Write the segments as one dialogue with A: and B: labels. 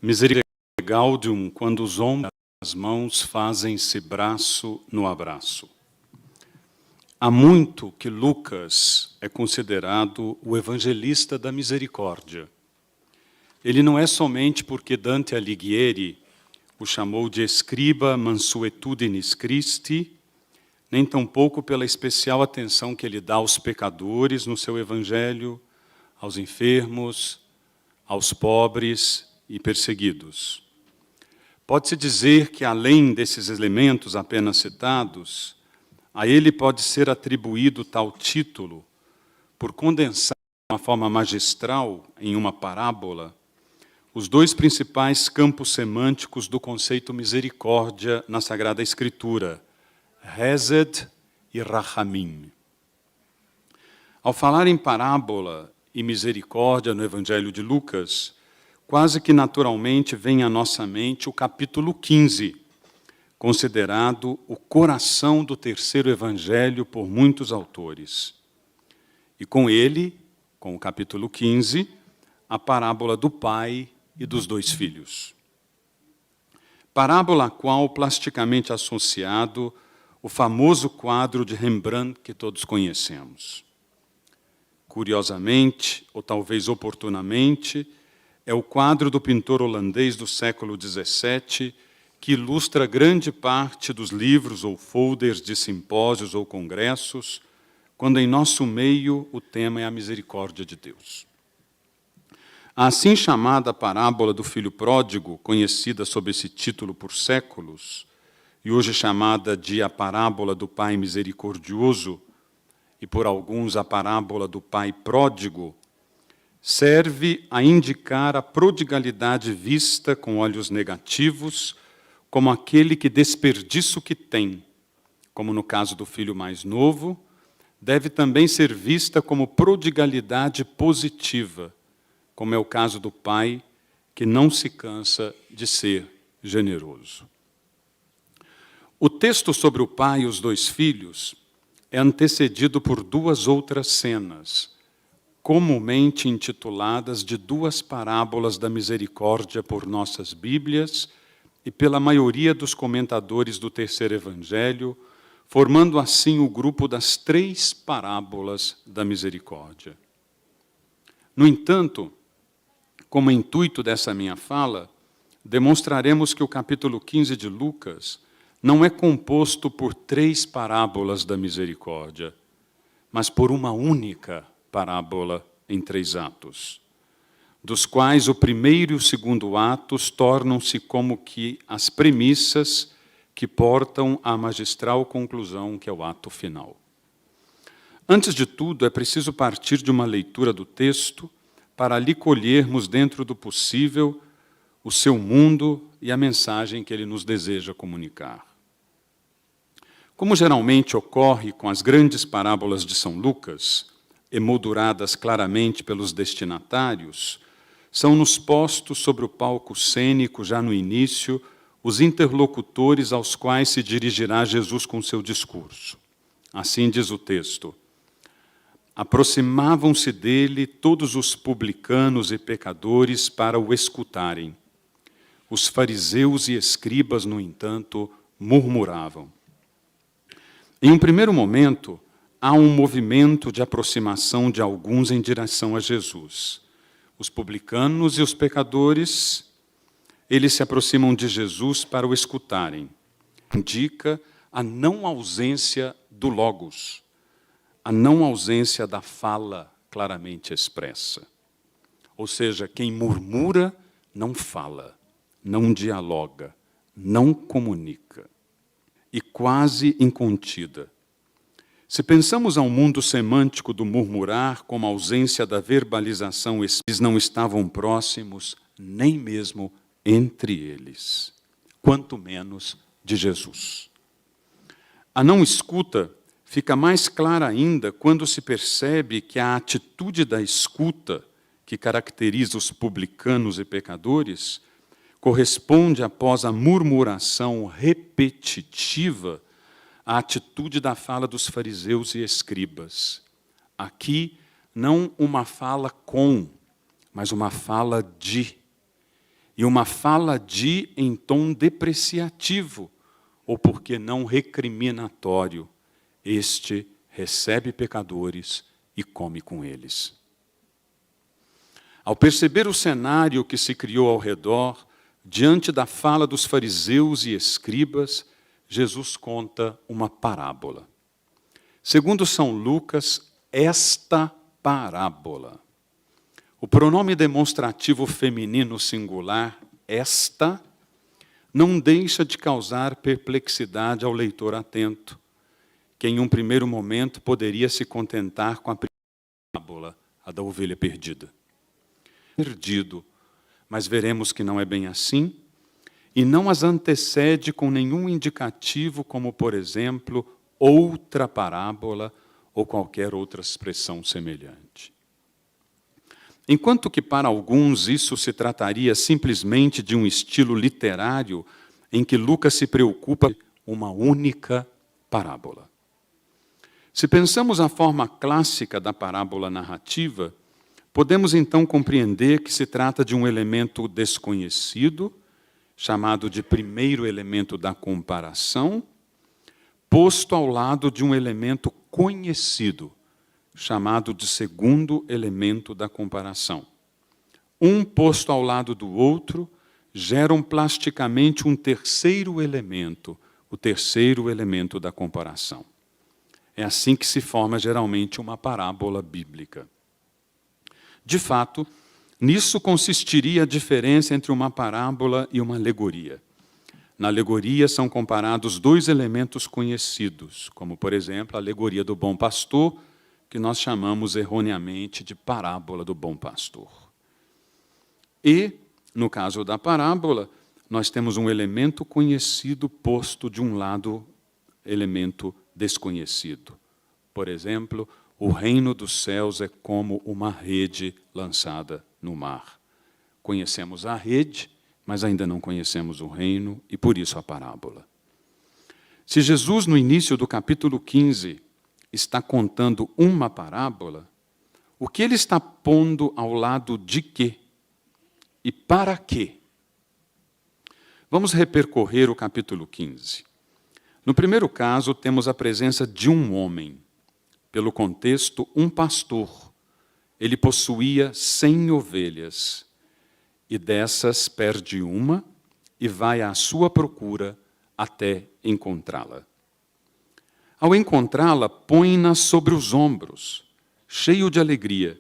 A: Misericórdium, quando os ombros e as mãos fazem-se braço no abraço. Há muito que Lucas é considerado o evangelista da misericórdia. Ele não é somente porque Dante Alighieri o chamou de scriba mansuetudinis Christi, nem tampouco pela especial atenção que ele dá aos pecadores no seu evangelho, aos enfermos, aos pobres e perseguidos. Pode-se dizer que, além desses elementos apenas citados, a ele pode ser atribuído tal título por condensar de uma forma magistral, em uma parábola, os dois principais campos semânticos do conceito misericórdia na Sagrada Escritura, Hesed e Rachamim. Ao falar em parábola e misericórdia no Evangelho de Lucas, quase que naturalmente vem à nossa mente o capítulo 15, considerado o coração do terceiro Evangelho por muitos autores. E com ele, com o capítulo 15, a parábola do pai e dos dois filhos. Parábola a qual plasticamente associado o famoso quadro de Rembrandt que todos conhecemos. Curiosamente, ou talvez oportunamente, é o quadro do pintor holandês do século XVII que ilustra grande parte dos livros ou folders de simpósios ou congressos, quando em nosso meio o tema é a misericórdia de Deus. A assim chamada parábola do filho pródigo, conhecida sob esse título por séculos, e hoje chamada de a parábola do pai misericordioso, e por alguns a parábola do pai pródigo, serve a indicar a prodigalidade vista com olhos negativos, como aquele que desperdiça o que tem, como no caso do filho mais novo, deve também ser vista como prodigalidade positiva, como é o caso do pai que não se cansa de ser generoso. O texto sobre o pai e os dois filhos é antecedido por duas outras cenas, comumente intituladas de duas parábolas da misericórdia por nossas Bíblias e pela maioria dos comentadores do terceiro Evangelho, formando assim o grupo das três parábolas da misericórdia. No entanto, como intuito dessa minha fala, demonstraremos que o capítulo 15 de Lucas não é composto por três parábolas da misericórdia, mas por uma única parábola em 3 atos, dos quais o primeiro e o segundo atos tornam-se como que as premissas que portam à magistral conclusão, que é o ato final. Antes de tudo, é preciso partir de uma leitura do texto para ali colhermos, dentro do possível, o seu mundo e a mensagem que ele nos deseja comunicar. Como geralmente ocorre com as grandes parábolas de São Lucas, emolduradas claramente pelos destinatários, são-nos postos sobre o palco cênico, já no início, os interlocutores aos quais se dirigirá Jesus com seu discurso. Assim diz o texto: aproximavam-se dele todos os publicanos e pecadores para o escutarem. Os fariseus e escribas, no entanto, murmuravam. Em um primeiro momento, há um movimento de aproximação de alguns em direção a Jesus. Os publicanos e os pecadores, eles se aproximam de Jesus para o escutarem. Indica a não ausência do logos, a não ausência da fala claramente expressa. Ou seja, quem murmura não fala, não dialoga, não comunica. E quase incontida. Se pensamos ao mundo semântico do murmurar como ausência da verbalização, eles não estavam próximos nem mesmo entre eles, quanto menos de Jesus. A não escuta fica mais clara ainda quando se percebe que a atitude da escuta, que caracteriza os publicanos e pecadores, corresponde, após a murmuração repetitiva, à atitude da fala dos fariseus e escribas. Aqui, não uma fala com, mas uma fala de. e uma fala de em tom depreciativo, ou porque não recriminatório. Este recebe pecadores e come com eles. Ao perceber o cenário que se criou ao redor, diante da fala dos fariseus e escribas, Jesus conta uma parábola. Segundo São Lucas, esta parábola. O pronome demonstrativo feminino singular, esta, não deixa de causar perplexidade ao leitor atento, que em um primeiro momento poderia se contentar com a primeira parábola, a da ovelha perdida. Perdido, mas veremos que não é bem assim, e não as antecede com nenhum indicativo, como, por exemplo, outra parábola ou qualquer outra expressão semelhante. Enquanto que para alguns isso se trataria simplesmente de um estilo literário em que Lucas se preocupa com uma única parábola. Se pensamos a forma clássica da parábola narrativa, podemos então compreender que se trata de um elemento desconhecido, chamado de primeiro elemento da comparação, posto ao lado de um elemento conhecido, chamado de segundo elemento da comparação. Um posto ao lado do outro geram plasticamente um terceiro elemento, o terceiro elemento da comparação. É assim que se forma geralmente uma parábola bíblica. De fato, nisso consistiria a diferença entre uma parábola e uma alegoria. Na alegoria são comparados dois elementos conhecidos, como, por exemplo, a alegoria do bom pastor, que nós chamamos erroneamente de parábola do bom pastor. E, no caso da parábola, nós temos um elemento conhecido posto de um lado, elemento desconhecido. Por exemplo, o reino dos céus é como uma rede lançada no mar. Conhecemos a rede, mas ainda não conhecemos o reino, e por isso a parábola. Se Jesus, no início do capítulo 15, está contando uma parábola, o que ele está pondo ao lado de quê? E para quê? Vamos repercorrer o capítulo 15. No primeiro caso, temos a presença de um homem. Pelo contexto, um pastor. Ele possuía 100 ovelhas, e dessas perde uma e vai à sua procura até encontrá-la. Ao encontrá-la, põe-na sobre os ombros, cheio de alegria,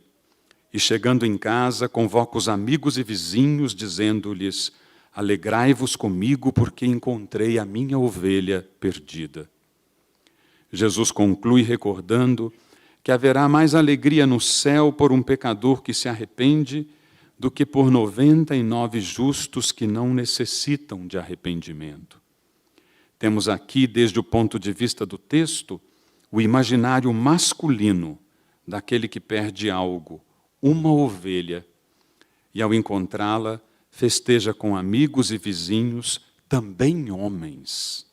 A: e chegando em casa, convoca os amigos e vizinhos, dizendo-lhes: alegrai-vos comigo, porque encontrei a minha ovelha perdida. Jesus conclui recordando que haverá mais alegria no céu por um pecador que se arrepende do que por 99 justos que não necessitam de arrependimento. Temos aqui, desde o ponto de vista do texto, o imaginário masculino daquele que perde algo, uma ovelha, e ao encontrá-la, festeja com amigos e vizinhos, também homens.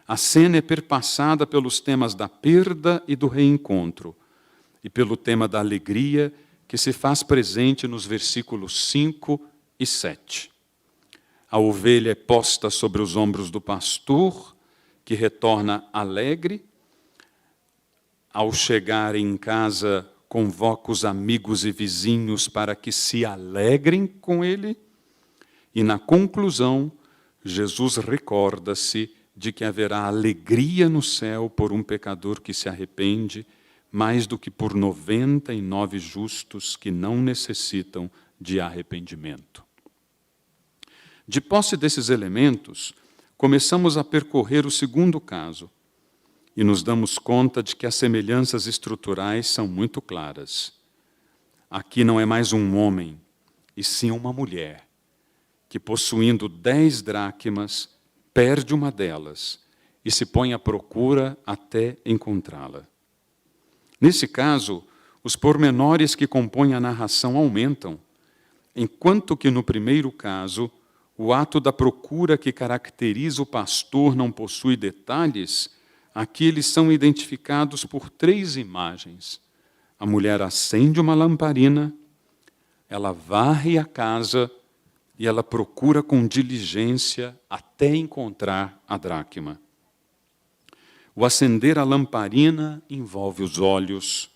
A: A cena é perpassada pelos temas da perda e do reencontro, e pelo tema da alegria, que se faz presente nos versículos 5 e 7. A ovelha é posta sobre os ombros do pastor, que retorna alegre. Ao chegar em casa, convoca os amigos e vizinhos para que se alegrem com ele. E na conclusão, Jesus recorda-se de que haverá alegria no céu por um pecador que se arrepende, mais do que por 99 justos que não necessitam de arrependimento. De posse desses elementos, começamos a percorrer o segundo caso e nos damos conta de que as semelhanças estruturais são muito claras. Aqui não é mais um homem, e sim uma mulher, que possuindo 10 dracmas, perde uma delas e se põe à procura até encontrá-la. Nesse caso, os pormenores que compõem a narração aumentam, enquanto que no primeiro caso, o ato da procura que caracteriza o pastor não possui detalhes, aqui eles são identificados por 3 imagens. A mulher acende uma lamparina, ela varre a casa e ela procura com diligência até encontrar a dracma. O acender a lamparina envolve os olhos,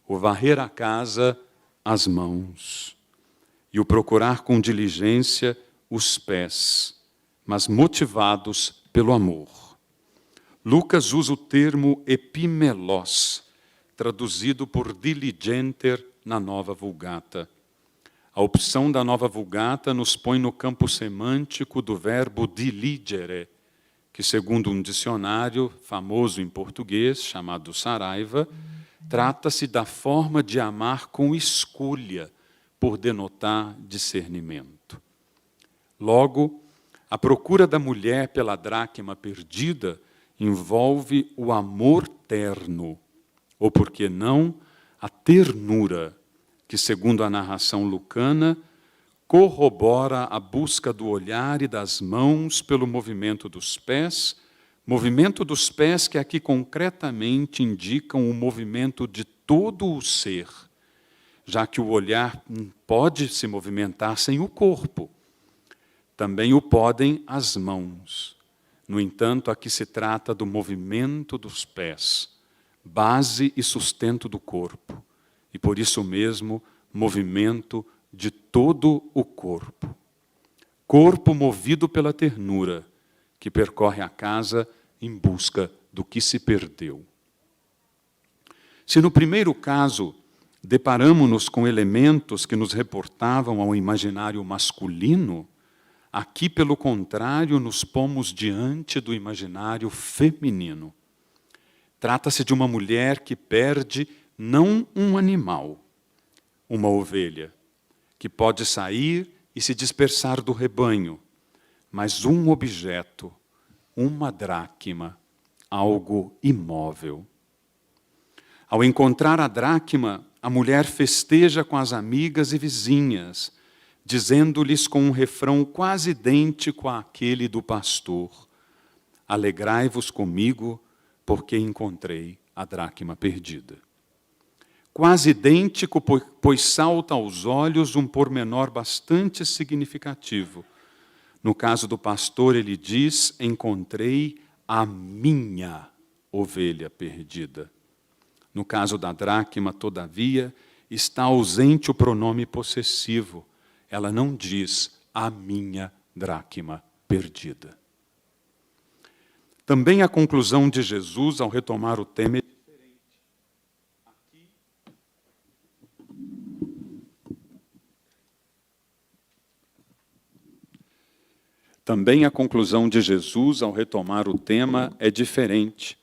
A: o varrer a casa, as mãos, e o procurar com diligência os pés, mas motivados pelo amor. Lucas usa o termo epimelos, traduzido por diligenter na Nova Vulgata. A opção da Nova Vulgata nos põe no campo semântico do verbo diligere, que, segundo um dicionário famoso em português, chamado Saraiva, trata-se da forma de amar com escolha, por denotar discernimento. Logo, a procura da mulher pela dracma perdida envolve o amor terno, ou, por que não, a ternura, que, segundo a narração lucana, corrobora a busca do olhar e das mãos pelo movimento dos pés que aqui concretamente indicam o movimento de todo o ser, já que o olhar pode se movimentar sem o corpo. Também o podem as mãos. No entanto, aqui se trata do movimento dos pés, base e sustento do corpo, e por isso mesmo, movimento de todo o corpo. Corpo movido pela ternura, que percorre a casa em busca do que se perdeu. Se no primeiro caso deparamo-nos com elementos que nos reportavam ao imaginário masculino, aqui, pelo contrário, nos pomos diante do imaginário feminino. Trata-se de uma mulher que perde não um animal, uma ovelha, que pode sair e se dispersar do rebanho, mas um objeto, uma dracma, algo imóvel. Ao encontrar a dracma, a mulher festeja com as amigas e vizinhas, dizendo-lhes com um refrão quase idêntico àquele do pastor: alegrai-vos comigo, porque encontrei a dracma perdida. Quase idêntico, pois salta aos olhos um pormenor bastante significativo. No caso do pastor, ele diz: encontrei a minha ovelha perdida. No caso da dracma, todavia, está ausente o pronome possessivo. Ela não diz a minha dracma perdida. Também a conclusão de Jesus ao retomar o tema é diferente. Também a conclusão de Jesus ao retomar o tema é diferente.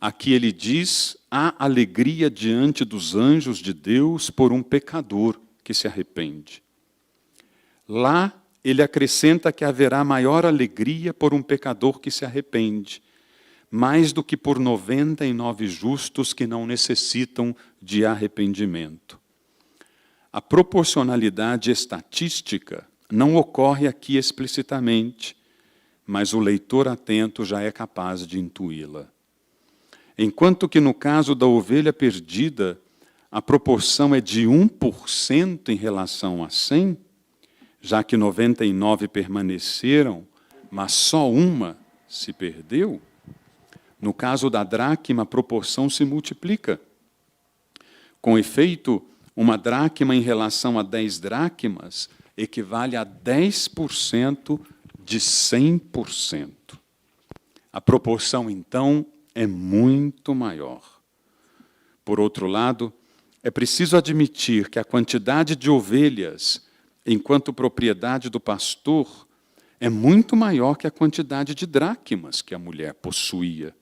A: Aqui ele diz: há alegria diante dos anjos de Deus por um pecador que se arrepende. Lá, ele acrescenta que haverá maior alegria por um pecador que se arrepende, mais do que por 99 justos que não necessitam de arrependimento. A proporcionalidade estatística não ocorre aqui explicitamente, mas o leitor atento já é capaz de intuí-la. Enquanto que no caso da ovelha perdida, a proporção é de 1% em relação a 100, já que 99 permaneceram, mas só uma se perdeu, no caso da dracma, a proporção se multiplica. Com efeito, uma dracma em relação a 10 dracmas equivale a 10% de 100%. A proporção, então, é muito maior. Por outro lado, é preciso admitir que a quantidade de ovelhas, enquanto propriedade do pastor, é muito maior que a quantidade de dracmas que a mulher possuía.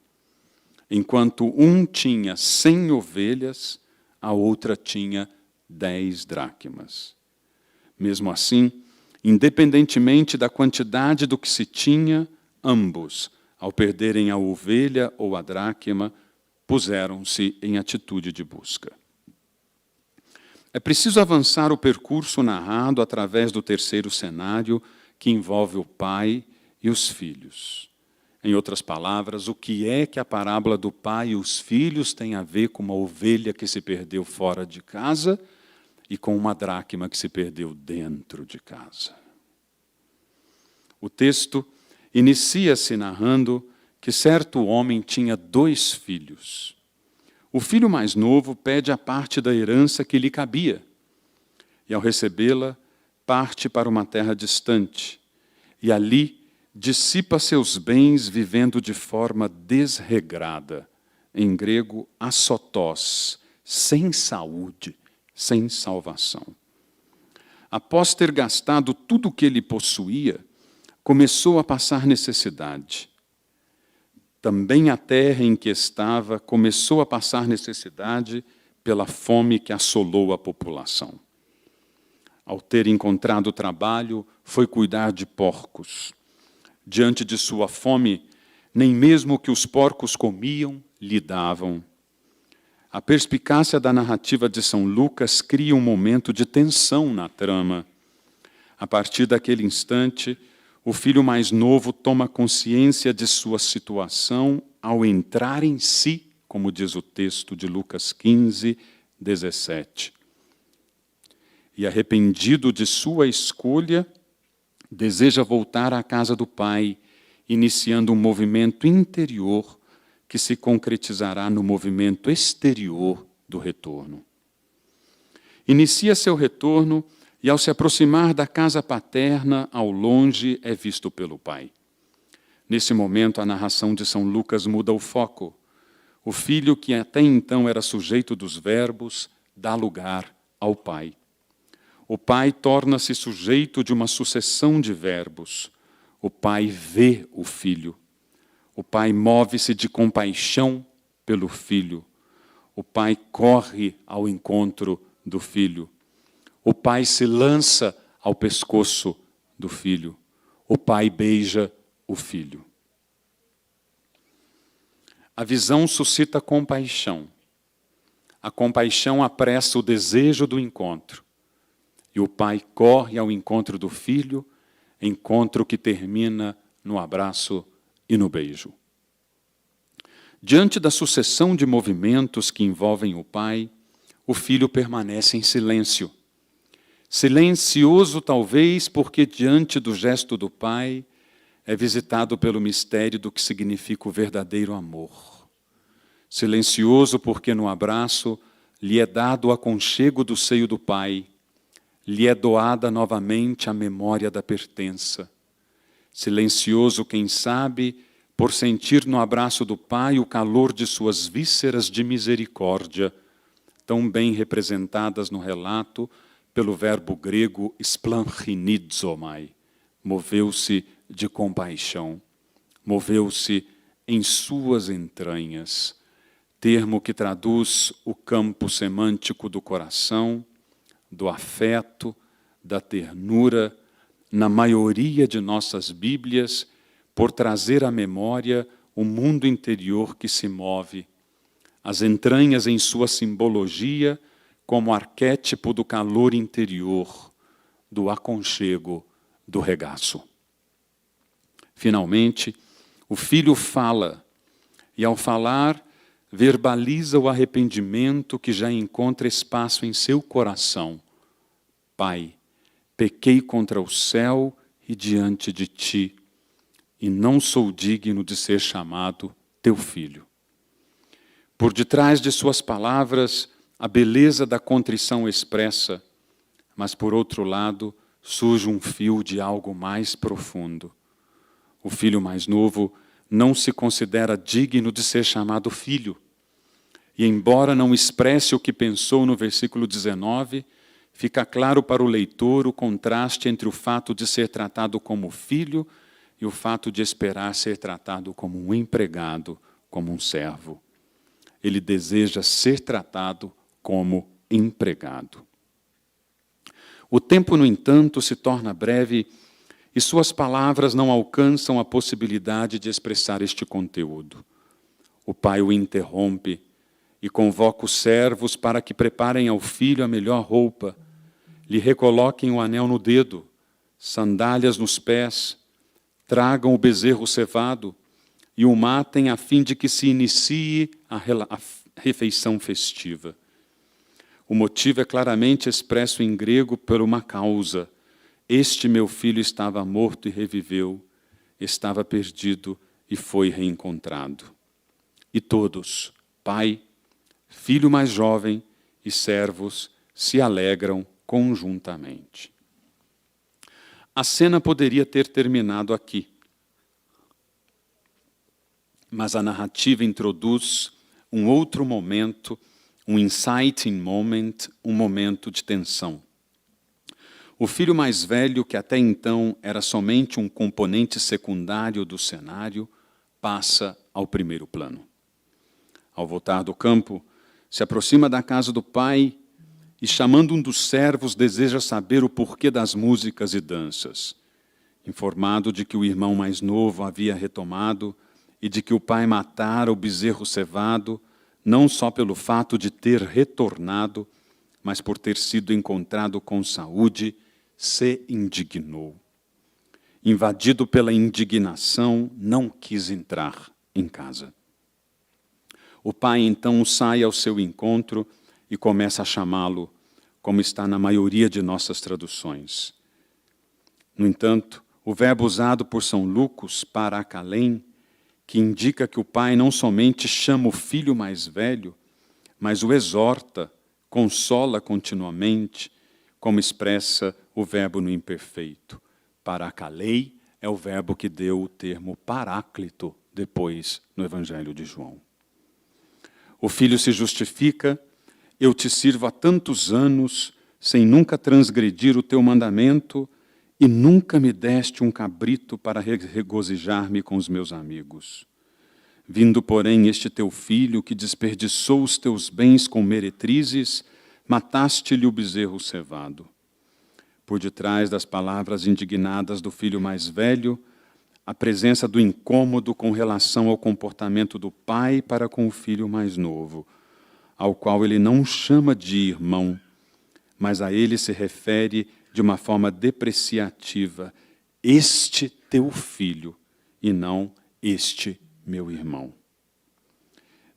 A: Enquanto um tinha 100 ovelhas, a outra tinha 10 dracmas. Mesmo assim, independentemente da quantidade do que se tinha, ambos, ao perderem a ovelha ou a dracma, puseram-se em atitude de busca. É preciso avançar o percurso narrado através do terceiro cenário, que envolve o pai e os filhos. Em outras palavras, o que é que a parábola do pai e os filhos tem a ver com uma ovelha que se perdeu fora de casa e com uma dracma que se perdeu dentro de casa? O texto inicia-se narrando que certo homem tinha 2 filhos. O filho mais novo pede a parte da herança que lhe cabia, e ao recebê-la, parte para uma terra distante, e ali dissipa seus bens vivendo de forma desregrada, em grego asotós, sem saúde, sem salvação. Após ter gastado tudo o que ele possuía, começou a passar necessidade. Também a terra em que estava começou a passar necessidade pela fome que assolou a população. Ao ter encontrado trabalho, foi cuidar de porcos. Diante de sua fome, nem mesmo o que os porcos comiam lhe davam. A perspicácia da narrativa de São Lucas cria um momento de tensão na trama. A partir daquele instante, o filho mais novo toma consciência de sua situação ao entrar em si, como diz o texto de Lucas 15, 17. E arrependido de sua escolha, deseja voltar à casa do pai, iniciando um movimento interior que se concretizará no movimento exterior do retorno. Inicia seu retorno e, ao se aproximar da casa paterna, ao longe é visto pelo pai. Nesse momento, a narração de São Lucas muda o foco. O filho, que até então era sujeito dos verbos, dá lugar ao pai. O pai torna-se sujeito de uma sucessão de verbos. O pai vê o filho. O pai move-se de compaixão pelo filho. O pai corre ao encontro do filho. O pai se lança ao pescoço do filho. O pai beija o filho. A visão suscita compaixão. A compaixão apressa o desejo do encontro. E o pai corre ao encontro do filho, encontro que termina no abraço e no beijo. Diante da sucessão de movimentos que envolvem o pai, o filho permanece em silêncio. Silencioso, talvez, porque diante do gesto do pai é visitado pelo mistério do que significa o verdadeiro amor. Silencioso porque no abraço lhe é dado o aconchego do seio do pai, lhe é doada novamente a memória da pertença. Silencioso, quem sabe, por sentir no abraço do pai o calor de suas vísceras de misericórdia, tão bem representadas no relato pelo verbo grego splanchinidzomai. Moveu-se de compaixão, moveu-se em suas entranhas, termo que traduz o campo semântico do coração, do afeto, da ternura, na maioria de nossas Bíblias, por trazer à memória o mundo interior que se move, as entranhas em sua simbologia como arquétipo do calor interior, do aconchego, do regaço. Finalmente, o filho fala, e ao falar, verbaliza o arrependimento que já encontra espaço em seu coração. Pai, pequei contra o céu e diante de ti, e não sou digno de ser chamado teu filho. Por detrás de suas palavras, a beleza da contrição expressa, mas por outro lado, surge um fio de algo mais profundo. O filho mais novo não se considera digno de ser chamado filho. E embora não expresse o que pensou no versículo 19, fica claro para o leitor o contraste entre o fato de ser tratado como filho e o fato de esperar ser tratado como um empregado, como um servo. Ele deseja ser tratado como empregado. O tempo, no entanto, se torna breve e suas palavras não alcançam a possibilidade de expressar este conteúdo. O pai o interrompe e convoca os servos para que preparem ao filho a melhor roupa, lhe recoloquem o anel no dedo, sandálias nos pés, tragam o bezerro cevado e o matem a fim de que se inicie a refeição festiva. O motivo é claramente expresso em grego por uma causa, Este meu filho estava morto e reviveu, estava perdido e foi reencontrado. E todos, pai, filho mais jovem e servos, se alegram conjuntamente. A cena poderia ter terminado aqui, mas a narrativa introduz um outro momento, um inciting moment, um momento de tensão. O filho mais velho, que até então era somente um componente secundário do cenário, passa ao primeiro plano. Ao voltar do campo, se aproxima da casa do pai e, chamando um dos servos, deseja saber o porquê das músicas e danças. Informado de que o irmão mais novo havia retomado e de que o pai matara o bezerro cevado, não só pelo fato de ter retornado, mas por ter sido encontrado com saúde, se indignou. Invadido pela indignação, não quis entrar em casa. O pai então sai ao seu encontro e começa a chamá-lo, como está na maioria de nossas traduções. No entanto, o verbo usado por São Lucas, parakalem, que indica que o pai não somente chama o filho mais velho, mas o exorta, consola continuamente, como expressa o verbo no imperfeito. Parakalei é o verbo que deu o termo paráclito depois no Evangelho de João. O filho se justifica: eu te sirvo há tantos anos, sem nunca transgredir o teu mandamento, e nunca me deste um cabrito para regozijar-me com os meus amigos. Vindo, porém, este teu filho, que desperdiçou os teus bens com meretrizes, mataste-lhe o bezerro cevado. Por detrás das palavras indignadas do filho mais velho, a presença do incômodo com relação ao comportamento do pai para com o filho mais novo, ao qual ele não chama de irmão, mas a ele se refere de uma forma depreciativa: este teu filho, e não este meu irmão.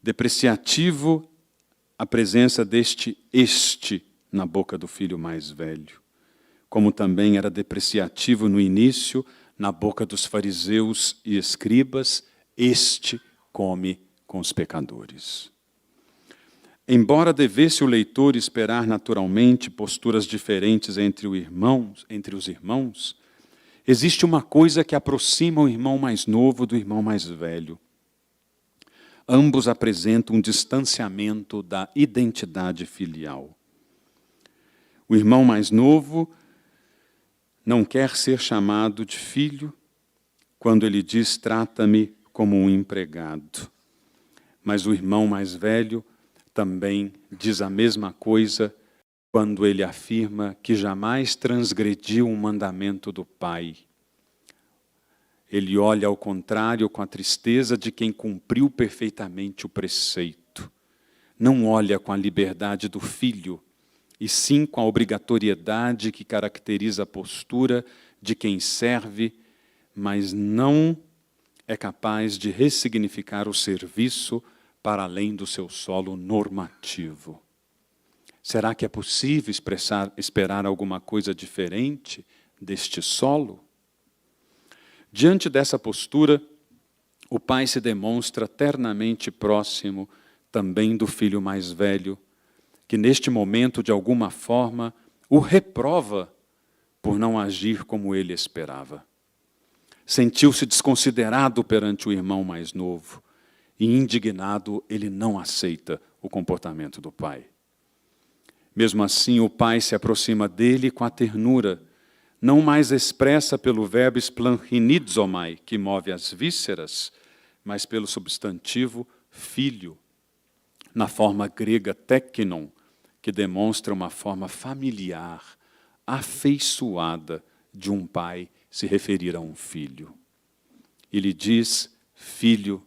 A: Depreciativo a presença deste este na boca do filho mais velho, como também era depreciativo no início, na boca dos fariseus e escribas, este come com os pecadores. Embora devesse o leitor esperar naturalmente posturas diferentes entre os irmãos, existe uma coisa que aproxima o irmão mais novo do irmão mais velho. Ambos apresentam um distanciamento da identidade filial. O irmão mais novo não quer ser chamado de filho quando ele diz: trata-me como um empregado. Mas o irmão mais velho também diz a mesma coisa quando ele afirma que jamais transgrediu um mandamento do pai. Ele olha ao contrário com a tristeza de quem cumpriu perfeitamente o preceito. Não olha com a liberdade do filho, e sim com a obrigatoriedade que caracteriza a postura de quem serve, mas não é capaz de ressignificar o serviço para além do seu solo normativo. Será que é possível esperar alguma coisa diferente deste solo? Diante dessa postura, o pai se demonstra ternamente próximo também do filho mais velho, que neste momento, de alguma forma, o reprova por não agir como ele esperava. Sentiu-se desconsiderado perante o irmão mais novo e, indignado, ele não aceita o comportamento do pai. Mesmo assim, o pai se aproxima dele com a ternura, não mais expressa pelo verbo splanchinidzomai, que move as vísceras, mas pelo substantivo filho, na forma grega teknon, que demonstra uma forma familiar, afeiçoada de um pai se referir a um filho. Ele diz: filho,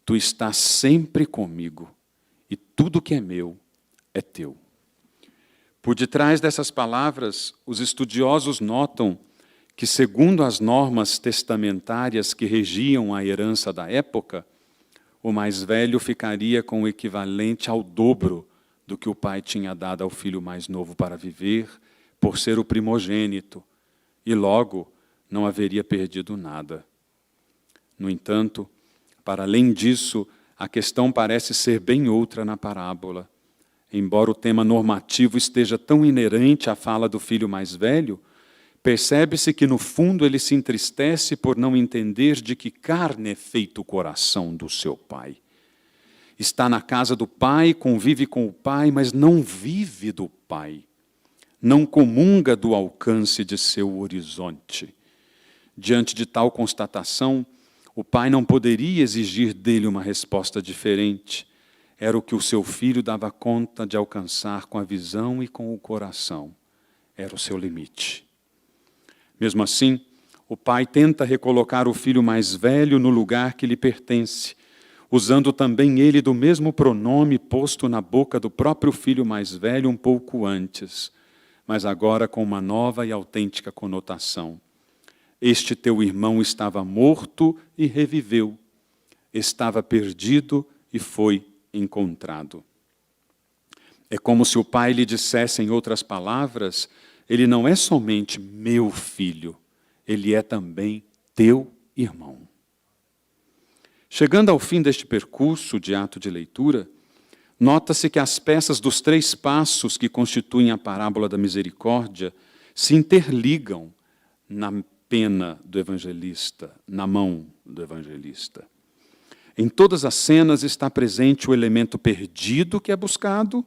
A: tu estás sempre comigo, e tudo que é meu é teu. Por detrás dessas palavras, os estudiosos notam que, segundo as normas testamentárias que regiam a herança da época, o mais velho ficaria com o equivalente ao dobro do que o pai tinha dado ao filho mais novo para viver, por ser o primogênito, e logo não haveria perdido nada. No entanto, para além disso, a questão parece ser bem outra na parábola. Embora o tema normativo esteja tão inerente à fala do filho mais velho, percebe-se que, no fundo, ele se entristece por não entender de que carne é feito o coração do seu pai. Está na casa do pai, convive com o pai, mas não vive do pai. Não comunga do alcance de seu horizonte. Diante de tal constatação, o pai não poderia exigir dele uma resposta diferente. Era o que o seu filho dava conta de alcançar com a visão e com o coração. Era o seu limite. Mesmo assim, o pai tenta recolocar o filho mais velho no lugar que lhe pertence, usando também ele do mesmo pronome posto na boca do próprio filho mais velho um pouco antes, mas agora com uma nova e autêntica conotação. Este teu irmão estava morto e reviveu, estava perdido e foi encontrado. É como se o pai lhe dissesse, em outras palavras, ele não é somente meu filho, ele é também teu irmão. Chegando ao fim deste percurso de ato de leitura, nota-se que as peças dos 3 passos que constituem a parábola da misericórdia se interligam na pena do evangelista, na mão do evangelista. Em todas as cenas está presente o elemento perdido que é buscado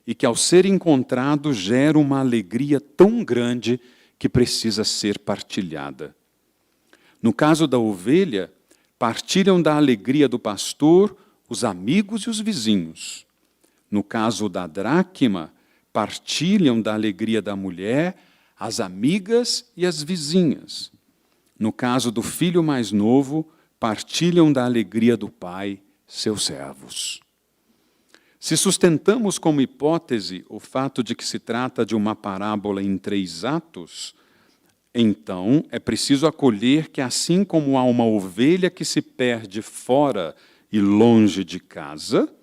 A: e que, ao ser encontrado, gera uma alegria tão grande que precisa ser partilhada. No caso da ovelha, partilham da alegria do pastor os amigos e os vizinhos. No caso da dracma, partilham da alegria da mulher as amigas e as vizinhas. No caso do filho mais novo, partilham da alegria do pai seus servos. Se sustentamos como hipótese o fato de que se trata de uma parábola em 3 atos, então é preciso acolher que, assim como há uma ovelha que se perde fora e longe de casa,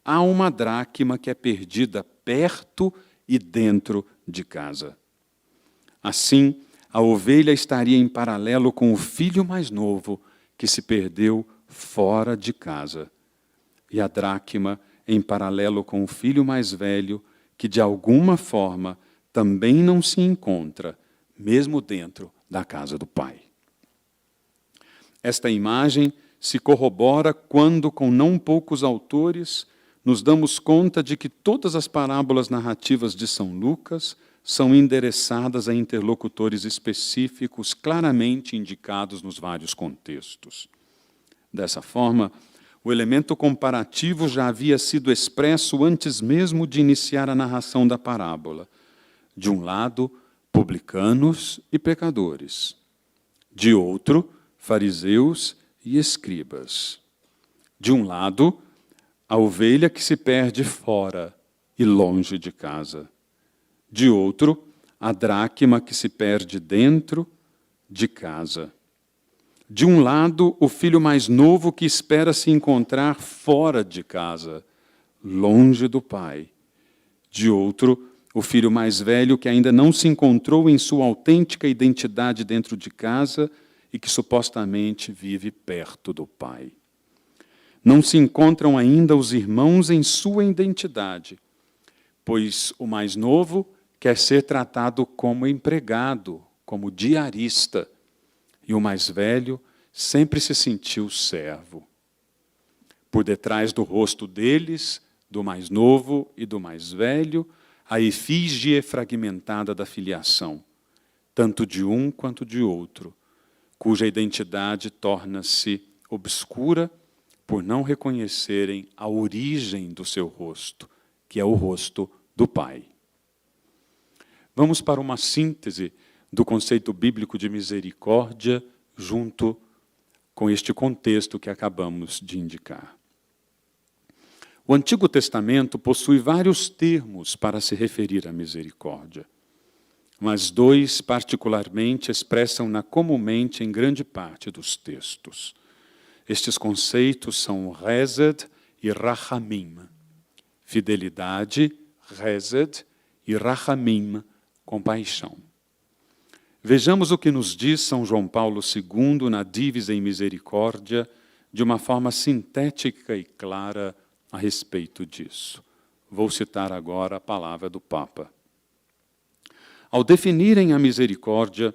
A: há uma dracma que é perdida perto e dentro de casa. Assim, a ovelha estaria em paralelo com o filho mais novo que se perdeu fora de casa, e a dracma em paralelo com o filho mais velho que, de alguma forma, também não se encontra, mesmo dentro da casa do pai. Esta imagem se corrobora quando, com não poucos autores, nos damos conta de que todas as parábolas narrativas de São Lucas são endereçadas a interlocutores específicos claramente indicados nos vários contextos. Dessa forma, o elemento comparativo já havia sido expresso antes mesmo de iniciar a narração da parábola. De um lado, publicanos e pecadores. De outro, fariseus e escribas. De um lado, a ovelha que se perde fora e longe de casa. De outro, a dracma que se perde dentro de casa. De um lado, o filho mais novo que espera se encontrar fora de casa, longe do pai. De outro, o filho mais velho que ainda não se encontrou em sua autêntica identidade dentro de casa e que supostamente vive perto do pai. Não se encontram ainda os irmãos em sua identidade, pois o mais novo quer ser tratado como empregado, como diarista, e o mais velho sempre se sentiu servo. Por detrás do rosto deles, do mais novo e do mais velho, a efígie fragmentada da filiação, tanto de um quanto de outro, cuja identidade torna-se obscura por não reconhecerem a origem do seu rosto, que é o rosto do Pai. Vamos para uma síntese do conceito bíblico de misericórdia junto com este contexto que acabamos de indicar. O Antigo Testamento possui vários termos para se referir à misericórdia, mas 2 particularmente expressam-na comumente em grande parte dos textos. Estes conceitos são Hesed e Rachamim. Fidelidade, Hesed, e Rachamim, compaixão. Vejamos o que nos diz São João Paulo II na Divisa in Misericórdia, de uma forma sintética e clara a respeito disso. Vou citar agora a palavra do Papa. Ao definirem a misericórdia,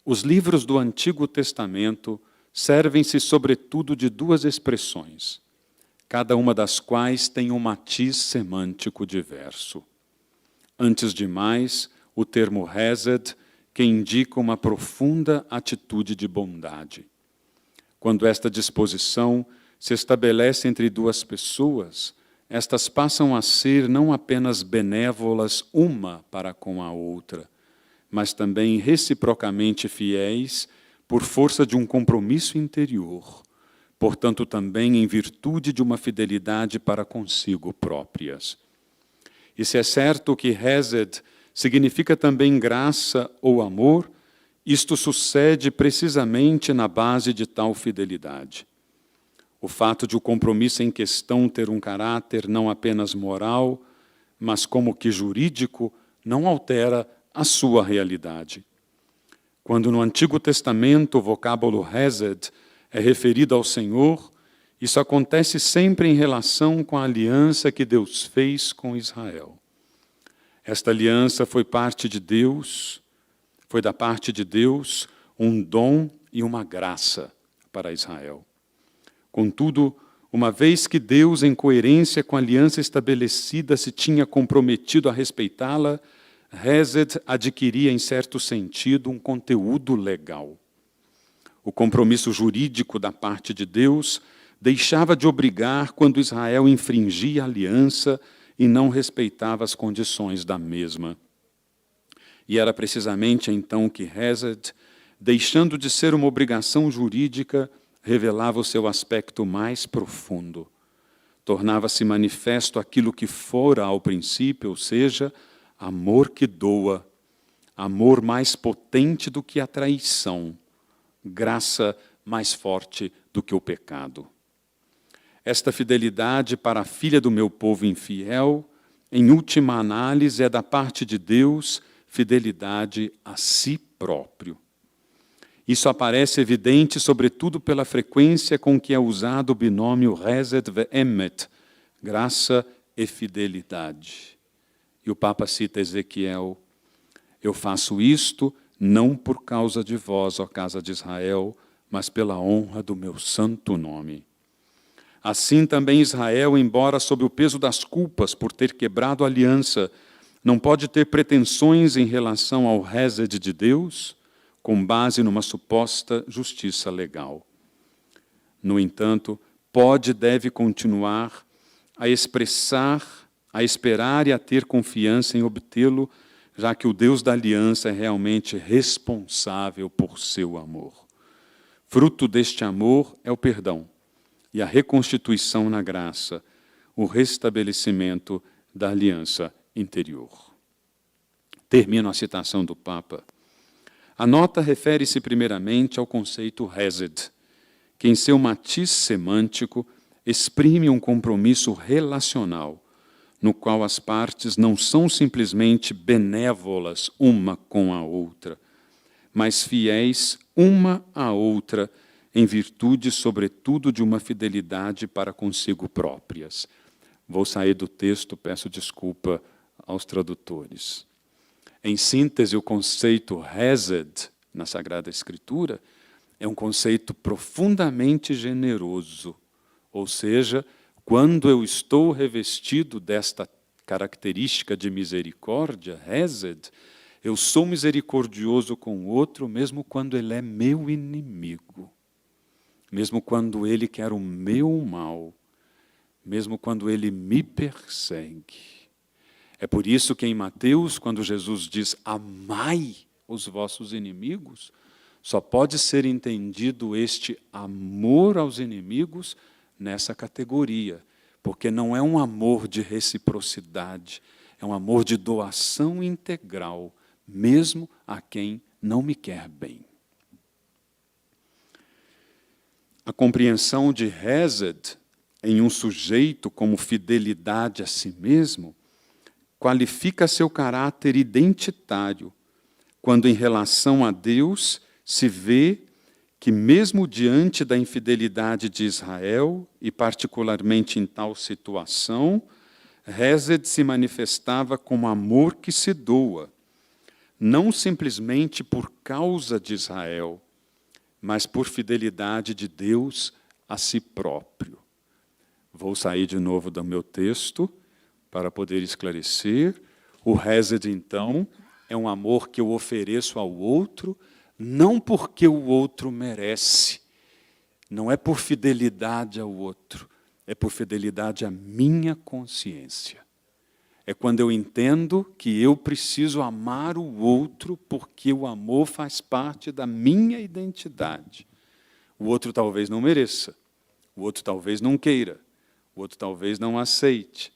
A: os livros do Antigo Testamento servem-se sobretudo de duas expressões, cada uma das quais tem um matiz semântico diverso. Antes de mais, o termo hesed, que indica uma profunda atitude de bondade. Quando esta disposição se estabelece entre duas pessoas, estas passam a ser não apenas benévolas uma para com a outra, mas também reciprocamente fiéis por força de um compromisso interior, portanto também em virtude de uma fidelidade para consigo próprias. E se é certo que hesed significa também graça ou amor, isto sucede precisamente na base de tal fidelidade. O fato de o compromisso em questão ter um caráter não apenas moral, mas como que jurídico, não altera a sua realidade. Quando no Antigo Testamento o vocábulo hesed é referido ao Senhor, isso acontece sempre em relação com a aliança que Deus fez com Israel. Esta aliança foi da parte de Deus, um dom e uma graça para Israel. Contudo, uma vez que Deus, em coerência com a aliança estabelecida, se tinha comprometido a respeitá-la, hesed adquiria, em certo sentido, um conteúdo legal. O compromisso jurídico da parte de Deus deixava de obrigar quando Israel infringia a aliança e não respeitava as condições da mesma. E era precisamente então que hesed, deixando de ser uma obrigação jurídica, revelava o seu aspecto mais profundo. Tornava-se manifesto aquilo que fora ao princípio, ou seja, amor que doa, amor mais potente do que a traição, graça mais forte do que o pecado. Esta fidelidade para a filha do meu povo infiel, em última análise, é da parte de Deus fidelidade a si próprio. Isso aparece evidente, sobretudo, pela frequência com que é usado o binômio hesed ve'emet, graça e fidelidade. E o Papa cita Ezequiel: eu faço isto não por causa de vós, ó casa de Israel, mas pela honra do meu santo nome. Assim também Israel, embora sob o peso das culpas por ter quebrado a aliança, não pode ter pretensões em relação ao hesed de Deus, com base numa suposta justiça legal. No entanto, pode e deve continuar a esperar e a ter confiança em obtê-lo, já que o Deus da aliança é realmente responsável por seu amor. Fruto deste amor é o perdão e a reconstituição na graça, o restabelecimento da aliança interior. Termino a citação do Papa. A nota refere-se primeiramente ao conceito hesed, que em seu matiz semântico exprime um compromisso relacional, no qual as partes não são simplesmente benévolas uma com a outra, mas fiéis uma à outra, em virtude, sobretudo, de uma fidelidade para consigo próprias. Vou sair do texto, peço desculpa aos tradutores. Em síntese, o conceito hesed, na Sagrada Escritura, é um conceito profundamente generoso, ou seja, quando eu estou revestido desta característica de misericórdia, hesed, eu sou misericordioso com o outro, mesmo quando ele é meu inimigo, mesmo quando ele quer o meu mal, mesmo quando ele me persegue. É por isso que em Mateus, quando Jesus diz, amai os vossos inimigos, só pode ser entendido este amor aos inimigos nessa categoria, porque não é um amor de reciprocidade, é um amor de doação integral, mesmo a quem não me quer bem. A compreensão de hesed em um sujeito como fidelidade a si mesmo qualifica seu caráter identitário, quando em relação a Deus se vê que mesmo diante da infidelidade de Israel, e particularmente em tal situação, Hesed se manifestava como amor que se doa, não simplesmente por causa de Israel, mas por fidelidade de Deus a si próprio. Vou sair de novo do meu texto para poder esclarecer. O Hesed, então, é um amor que eu ofereço ao outro, não porque o outro merece, não é por fidelidade ao outro, é por fidelidade à minha consciência. É quando eu entendo que eu preciso amar o outro porque o amor faz parte da minha identidade. O outro talvez não mereça, o outro talvez não queira, o outro talvez não aceite,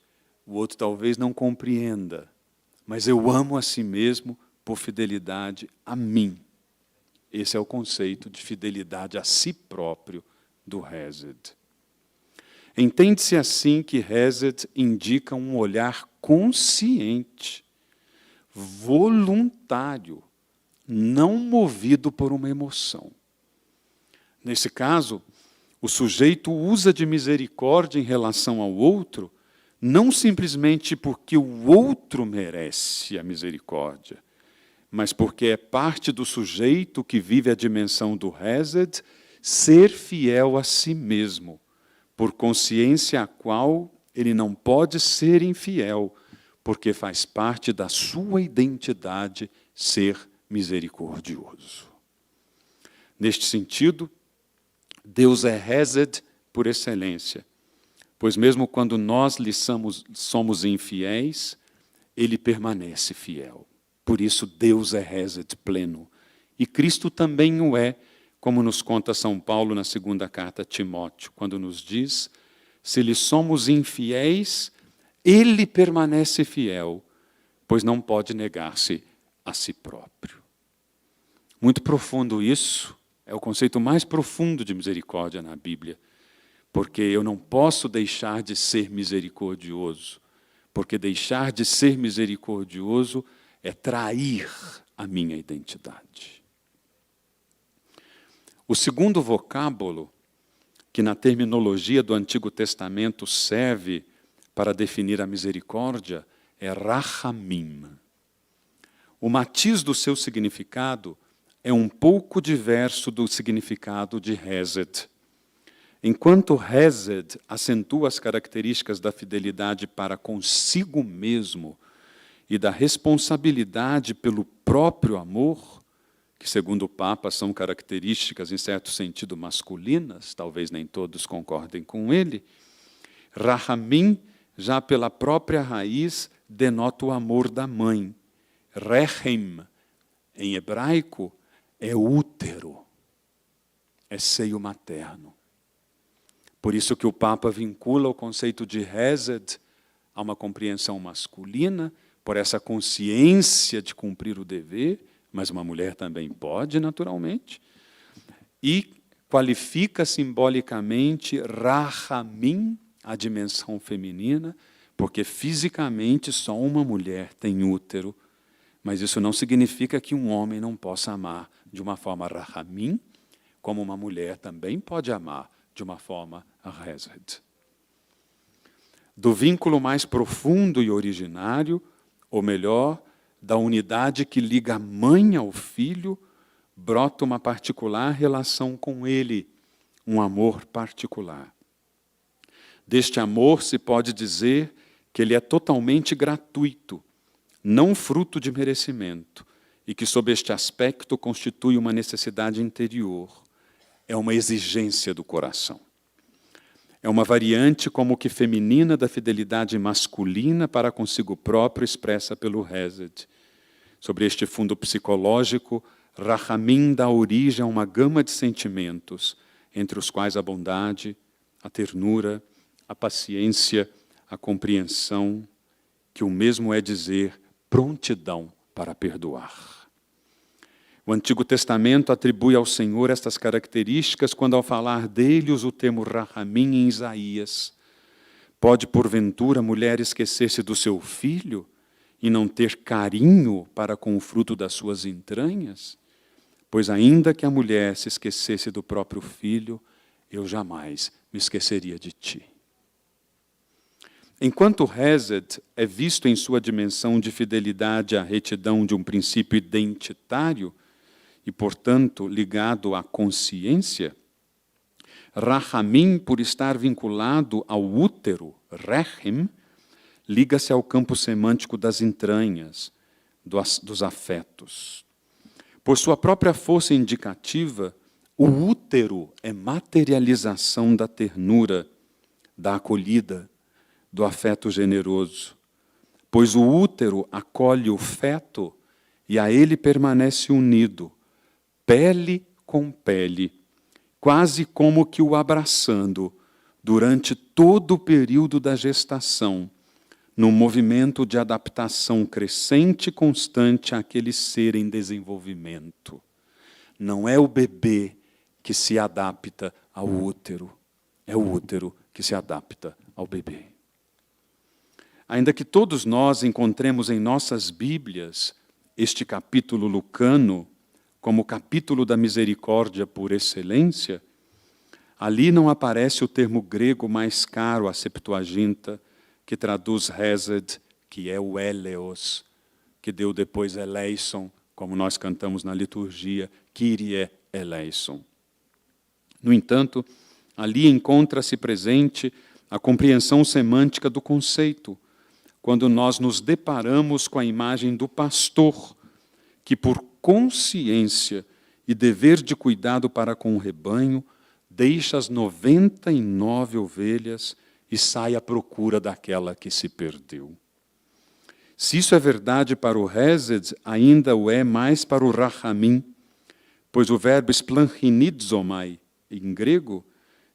A: o outro talvez não compreenda, mas eu amo a si mesmo por fidelidade a mim. Esse é o conceito de fidelidade a si próprio do Hesed. Entende-se assim que Hesed indica um olhar consciente, voluntário, não movido por uma emoção. Nesse caso, o sujeito usa de misericórdia em relação ao outro, não simplesmente porque o outro merece a misericórdia, mas porque é parte do sujeito que vive a dimensão do Hesed ser fiel a si mesmo, por consciência a qual ele não pode ser infiel, porque faz parte da sua identidade ser misericordioso. Neste sentido, Deus é Hesed por excelência, pois mesmo quando nós lhe somos infiéis, ele permanece fiel. Por isso, Deus é Hesed pleno. E Cristo também o é, como nos conta São Paulo na segunda carta a Timóteo, quando nos diz, se lhe somos infiéis, ele permanece fiel, pois não pode negar-se a si próprio. Muito profundo isso, é o conceito mais profundo de misericórdia na Bíblia, porque eu não posso deixar de ser misericordioso, porque deixar de ser misericordioso é trair a minha identidade. O segundo vocábulo, que na terminologia do Antigo Testamento serve para definir a misericórdia, é rahamim. O matiz do seu significado é um pouco diverso do significado de Hesed. Enquanto Hesed acentua as características da fidelidade para consigo mesmo e da responsabilidade pelo próprio amor, que segundo o Papa são características em certo sentido masculinas, talvez nem todos concordem com ele, Rahamim, já pela própria raiz, denota o amor da mãe. Rechem, em hebraico, é útero, é seio materno. Por isso que o Papa vincula o conceito de Hesed a uma compreensão masculina, por essa consciência de cumprir o dever, mas uma mulher também pode, naturalmente, e qualifica simbolicamente Rahamim, a dimensão feminina, porque fisicamente só uma mulher tem útero, mas isso não significa que um homem não possa amar de uma forma Rahamim, como uma mulher também pode amar de uma forma Hesed. Do vínculo mais profundo e originário, ou melhor, da unidade que liga a mãe ao filho, brota uma particular relação com ele, um amor particular. Deste amor se pode dizer que ele é totalmente gratuito, não fruto de merecimento, e que sob este aspecto constitui uma necessidade interior, é uma exigência do coração. É uma variante como que feminina da fidelidade masculina para consigo próprio expressa pelo Hesed. Sobre este fundo psicológico, Rahamim dá origem a uma gama de sentimentos, entre os quais a bondade, a ternura, a paciência, a compreensão, que o mesmo é dizer prontidão para perdoar. O Antigo Testamento atribui ao Senhor estas características quando, ao falar dele, usa o termo Rahamim em Isaías. Pode, porventura, a mulher esquecer-se do seu filho,
B: e não ter carinho para com o fruto das suas entranhas? Pois ainda que a mulher se esquecesse do próprio filho, eu jamais me esqueceria de ti. Enquanto Hesed é visto em sua dimensão de fidelidade à retidão de um princípio identitário e, portanto, ligado à consciência, Rahamim, por estar vinculado ao útero, Rechem, liga-se ao campo semântico das entranhas, dos afetos. Por sua própria força indicativa, o útero é materialização da ternura, da acolhida, do afeto generoso. Pois o útero acolhe o feto e a ele permanece unido, pele com pele, quase como que o abraçando durante todo o período da gestação, num movimento de adaptação crescente e constante àquele ser em desenvolvimento. Não é o bebê que se adapta ao útero, é o útero que se adapta ao bebê. Ainda que todos nós encontremos em nossas Bíblias este capítulo lucano como o capítulo da misericórdia por excelência, ali não aparece o termo grego mais caro à Septuaginta, que traduz Hesed, que é o Eleos, que deu depois eleison, como nós cantamos na liturgia, Kyrie eleison. No entanto, ali encontra-se presente a compreensão semântica do conceito, quando nós nos deparamos com a imagem do pastor, que por consciência e dever de cuidado para com o rebanho, deixa as 99 ovelhas e sai à procura daquela que se perdeu. Se isso é verdade para o Hesed, ainda o é mais para o Rahamim, pois o verbo splanchinidzomai, em grego,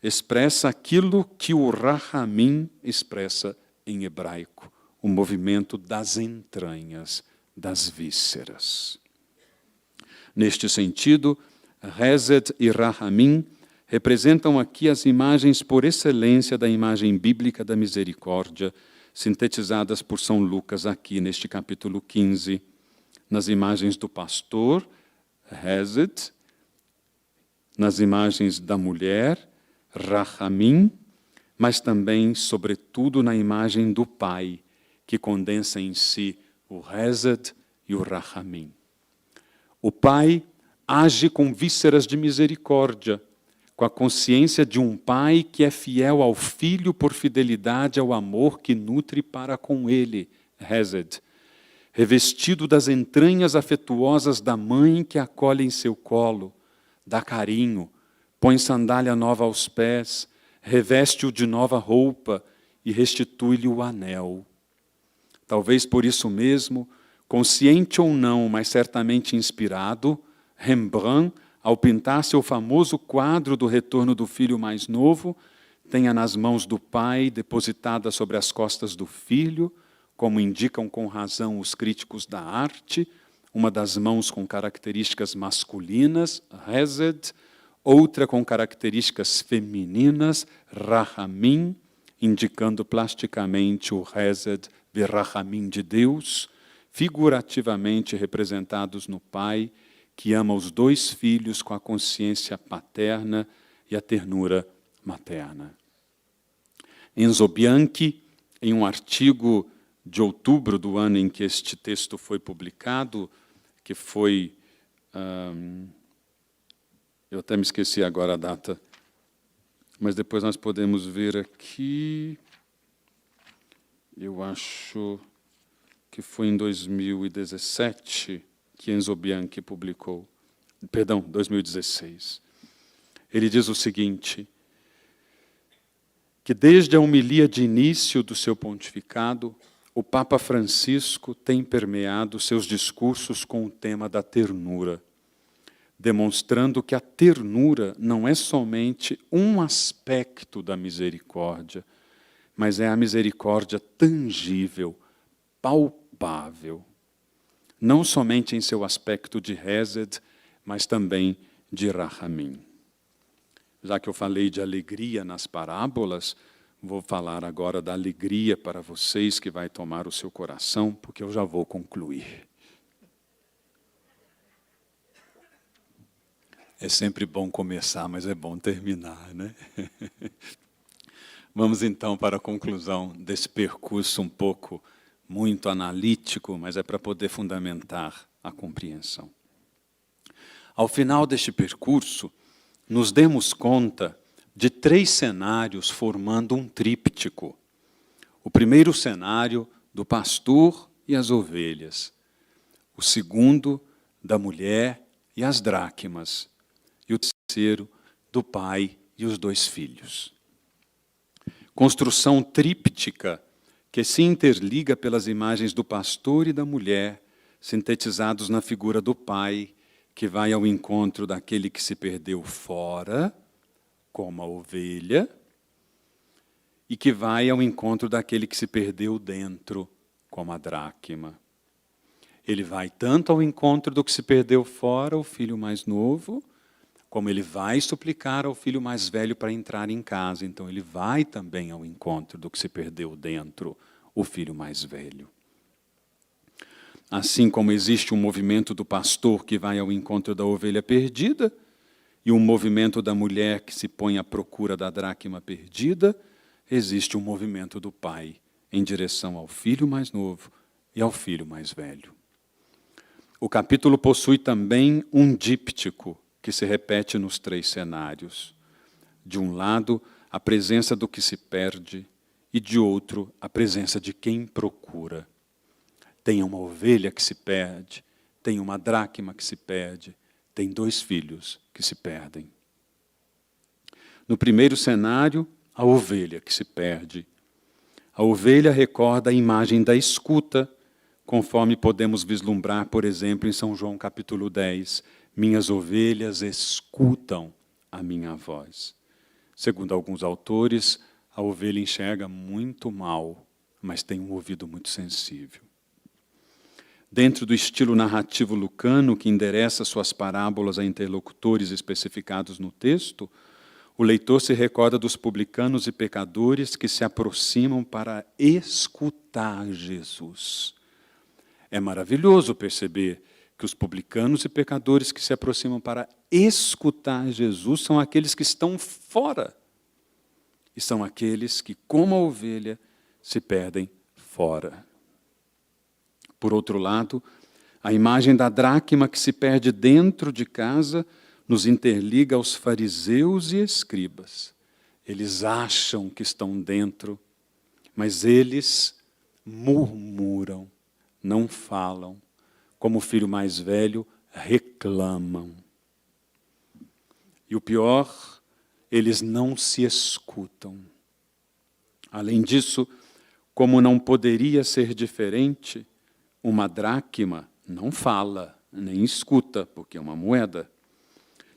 B: expressa aquilo que o Rahamim expressa em hebraico, o movimento das entranhas, das vísceras. Neste sentido, Hesed e Rahamim representam aqui as imagens por excelência da imagem bíblica da misericórdia, sintetizadas por São Lucas aqui neste capítulo 15, nas imagens do pastor, Hesed, nas imagens da mulher, Rahamim, mas também, sobretudo, na imagem do pai, que condensa em si o Hesed e o Rahamim. O pai age com vísceras de misericórdia, com a consciência de um pai que é fiel ao filho por fidelidade ao amor que nutre para com ele, Hesed, revestido das entranhas afetuosas da mãe que acolhe em seu colo, dá carinho, põe sandália nova aos pés, reveste-o de nova roupa e restitui-lhe o anel. Talvez por isso mesmo, consciente ou não, mas certamente inspirado, Rembrandt, ao pintar seu famoso quadro do retorno do filho mais novo, tenha nas mãos do pai, depositada sobre as costas do filho, como indicam com razão os críticos da arte, uma das mãos com características masculinas, Hesed, outra com características femininas, Rahamim, indicando plasticamente o Hesed Rahamim de Deus, figurativamente representados no pai, que ama os dois filhos com a consciência paterna e a ternura materna. Enzo Bianchi, em um artigo de outubro do ano em que este texto foi publicado, que foi... eu até me esqueci agora a data, mas depois nós podemos ver aqui... Eu acho que foi em 2017 que Enzo Bianchi publicou. Perdão, 2016. Ele diz o seguinte, que desde a homilia de início do seu pontificado, o Papa Francisco tem permeado seus discursos com o tema da ternura, demonstrando que a ternura não é somente um aspecto da misericórdia, mas é a misericórdia tangível, palpável, não somente em seu aspecto de Hesed, mas também de Rahamim. Já que eu falei de alegria nas parábolas, Vou falar agora da alegria para vocês que vai tomar o seu coração, porque eu já vou concluir. É sempre bom começar, mas é bom terminar, né? Vamos então para a conclusão desse percurso um pouco muito analítico, mas é para poder fundamentar a compreensão. Ao final deste percurso, nos demos conta de 3 cenários formando um tríptico. O primeiro cenário do pastor e as ovelhas. O segundo, da mulher e as dracmas. E o terceiro, do pai e os 2 filhos. Construção tríptica que se interliga pelas imagens do pastor e da mulher, sintetizados na figura do pai, que vai ao encontro daquele que se perdeu fora, como a ovelha, e que vai ao encontro daquele que se perdeu dentro, como a dracma. Ele vai tanto ao encontro do que se perdeu fora, o filho mais novo, como ele vai suplicar ao filho mais velho para entrar em casa. Então ele vai também ao encontro do que se perdeu dentro, o filho mais velho. Assim como existe um movimento do pastor que vai ao encontro da ovelha perdida, e um movimento da mulher que se põe à procura da dracma perdida, existe um movimento do pai em direção ao filho mais novo e ao filho mais velho. O capítulo possui também um díptico que se repete nos 3 cenários. De um lado, a presença do que se perde, e de outro, a presença de quem procura. Tem uma ovelha que se perde, tem uma dracma que se perde, tem 2 filhos que se perdem. No primeiro cenário, a ovelha que se perde. A ovelha recorda a imagem da escuta, conforme podemos vislumbrar, por exemplo, em São João capítulo 10. Minhas ovelhas escutam a minha voz. Segundo alguns autores, a ovelha enxerga muito mal, mas tem um ouvido muito sensível. Dentro do estilo narrativo lucano, que endereça suas parábolas a interlocutores especificados no texto, o leitor se recorda dos publicanos e pecadores que se aproximam para escutar Jesus. É maravilhoso perceber que os publicanos e pecadores que se aproximam para escutar Jesus são aqueles que estão fora. E são aqueles que, como a ovelha, se perdem fora. Por outro lado, a imagem da dracma que se perde dentro de casa nos interliga aos fariseus e escribas. Eles acham que estão dentro, mas eles murmuram, não falam. Como o filho mais velho, reclamam. E o pior, eles não se escutam. Além disso, como não poderia ser diferente, uma dracma não fala, nem escuta, porque é uma moeda.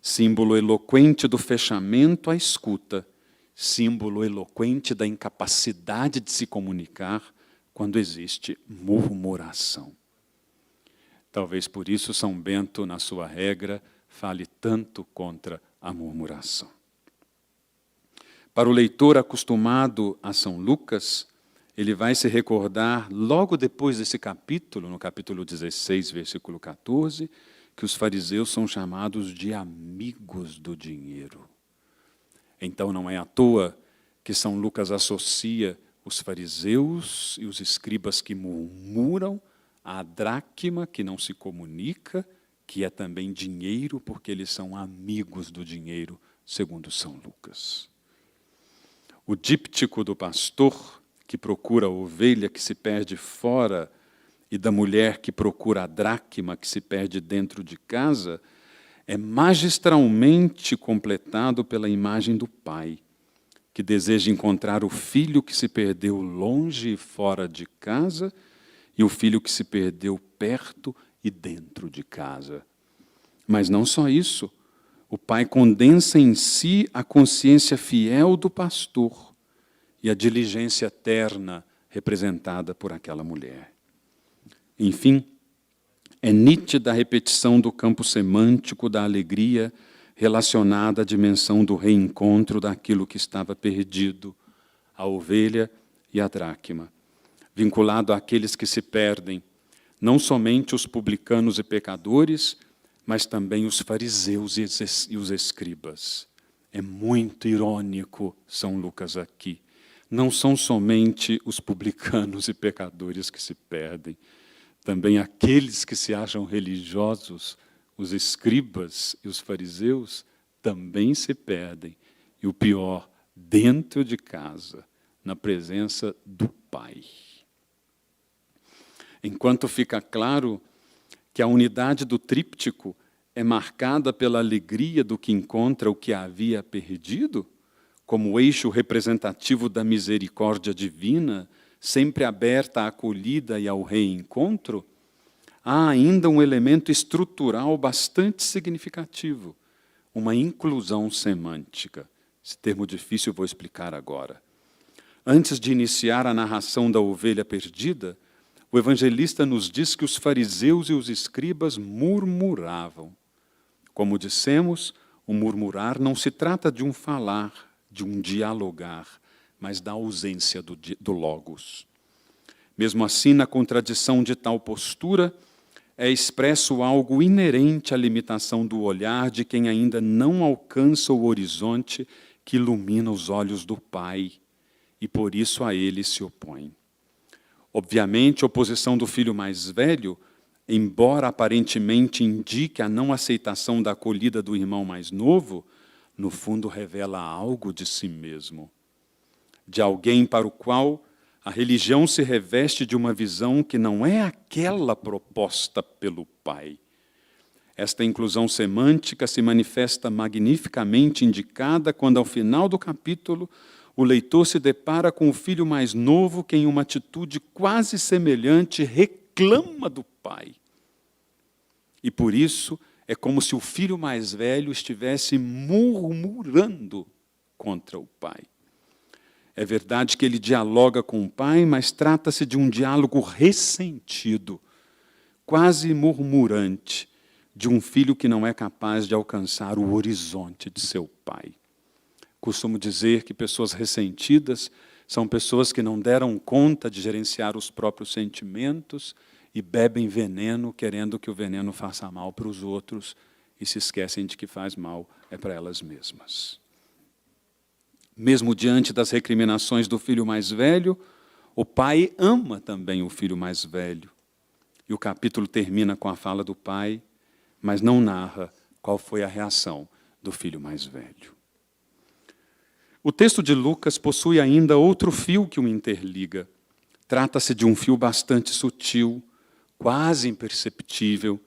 B: Símbolo eloquente do fechamento à escuta, símbolo eloquente da incapacidade de se comunicar quando existe murmuração. Talvez por isso São Bento, na sua regra, fale tanto contra a murmuração. Para o leitor acostumado a São Lucas, ele vai se recordar, logo depois desse capítulo, no capítulo 16, versículo 14, que os fariseus são chamados de amigos do dinheiro. Então não é à toa que São Lucas associa os fariseus e os escribas que murmuram à dracma que não se comunica, que é também dinheiro, porque eles são amigos do dinheiro, segundo São Lucas. O díptico do pastor, que procura a ovelha que se perde fora, e da mulher que procura a dracma que se perde dentro de casa, é magistralmente completado pela imagem do pai, que deseja encontrar o filho que se perdeu longe e fora de casa, e o filho que se perdeu perto e dentro de casa. Mas não só isso, o pai condensa em si a consciência fiel do pastor e a diligência terna representada por aquela mulher. Enfim, é nítida a repetição do campo semântico da alegria relacionada à dimensão do reencontro daquilo que estava perdido, a ovelha e a dracma, vinculado àqueles que se perdem, não somente os publicanos e pecadores, mas também os fariseus e os escribas. É muito irônico São Lucas aqui. Não são somente os publicanos e pecadores que se perdem, também aqueles que se acham religiosos, os escribas e os fariseus, também se perdem. E o pior, dentro de casa, na presença do Pai. Enquanto fica claro que a unidade do tríptico é marcada pela alegria do que encontra o que havia perdido, como eixo representativo da misericórdia divina, sempre aberta à acolhida e ao reencontro, há ainda um elemento estrutural bastante significativo, uma inclusão semântica. Esse termo difícil eu vou explicar agora. Antes de iniciar a narração da ovelha perdida, o evangelista nos diz que os fariseus e os escribas murmuravam. Como dissemos, o murmurar não se trata de um falar, de um dialogar, mas da ausência do logos. Mesmo assim, na contradição de tal postura, é expresso algo inerente à limitação do olhar de quem ainda não alcança o horizonte que ilumina os olhos do Pai, e por isso a ele se opõe. Obviamente, a oposição do filho mais velho, embora aparentemente indique a não aceitação da acolhida do irmão mais novo, no fundo revela algo de si mesmo, de alguém para o qual a religião se reveste de uma visão que não é aquela proposta pelo Pai. Esta inclusão semântica se manifesta magnificamente indicada quando, ao final do capítulo, o leitor se depara com o filho mais novo que, em uma atitude quase semelhante, reclama do pai. E, por isso, é como se o filho mais velho estivesse murmurando contra o pai. É verdade que ele dialoga com o pai, mas trata-se de um diálogo ressentido, quase murmurante, de um filho que não é capaz de alcançar o horizonte de seu pai. Costumo dizer que pessoas ressentidas são pessoas que não deram conta de gerenciar os próprios sentimentos e bebem veneno, querendo que o veneno faça mal para os outros, e se esquecem de que faz mal é para elas mesmas. Mesmo diante das recriminações do filho mais velho, o pai ama também o filho mais velho. E o capítulo termina com a fala do pai, mas não narra qual foi a reação do filho mais velho. O texto de Lucas possui ainda outro fio que o interliga. Trata-se de um fio bastante sutil, quase imperceptível,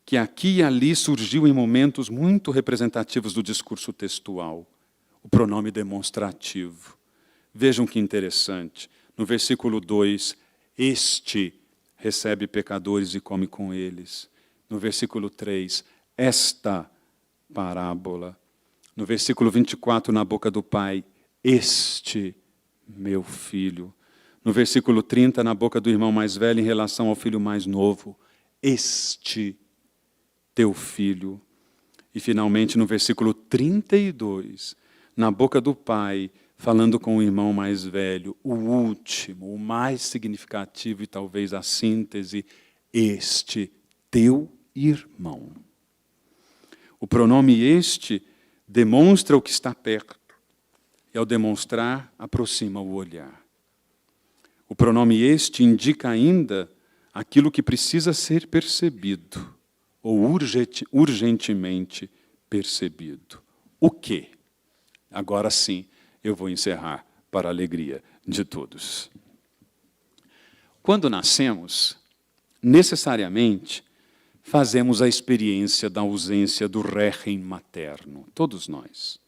B: que aqui e ali surgiu em momentos muito representativos do discurso textual. O pronome demonstrativo. Vejam que interessante. No versículo 2, este recebe pecadores e come com eles. No versículo 3, esta parábola. No versículo 24, na boca do pai, este meu filho. No versículo 30, na boca do irmão mais velho, em relação ao filho mais novo, este teu filho. E, finalmente, no versículo 32, na boca do pai, falando com o irmão mais velho, o último, o mais significativo e talvez a síntese, este teu irmão. O pronome este demonstra o que está perto, e ao demonstrar, aproxima o olhar. O pronome este indica ainda aquilo que precisa ser percebido, ou urgentemente percebido. O quê? Agora sim, eu vou encerrar para a alegria de todos. Quando nascemos, necessariamente, fazemos a experiência da ausência do régem materno, todos nós.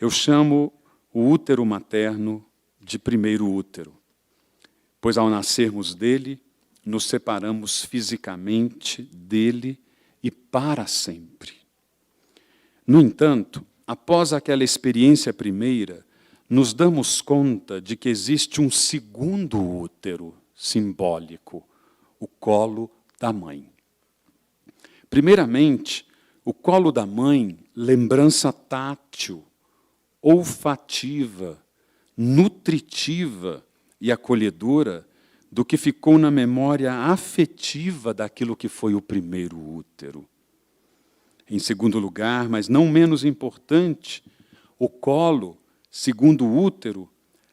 B: Eu chamo o útero materno de primeiro útero, pois ao nascermos dele, nos separamos fisicamente dele e para sempre. No entanto, após aquela experiência primeira, nos damos conta de que existe um segundo útero simbólico, o colo da mãe. Primeiramente, o colo da mãe, lembrança tátil, olfativa, nutritiva e acolhedora do que ficou na memória afetiva daquilo que foi o primeiro útero. Em segundo lugar, mas não menos importante, o colo, segundo o útero,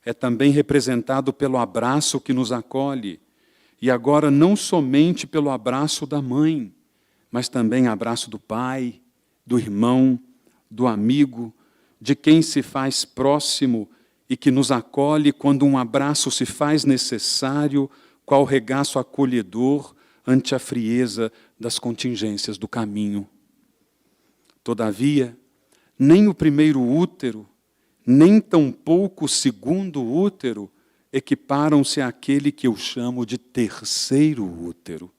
B: é também representado pelo abraço que nos acolhe, e agora não somente pelo abraço da mãe, mas também abraço do pai, do irmão, do amigo, de quem se faz próximo e que nos acolhe quando um abraço se faz necessário, qual regaço acolhedor ante a frieza das contingências do caminho. Todavia, nem o primeiro útero, nem tampouco o segundo útero equiparam-se àquele que eu chamo de terceiro útero.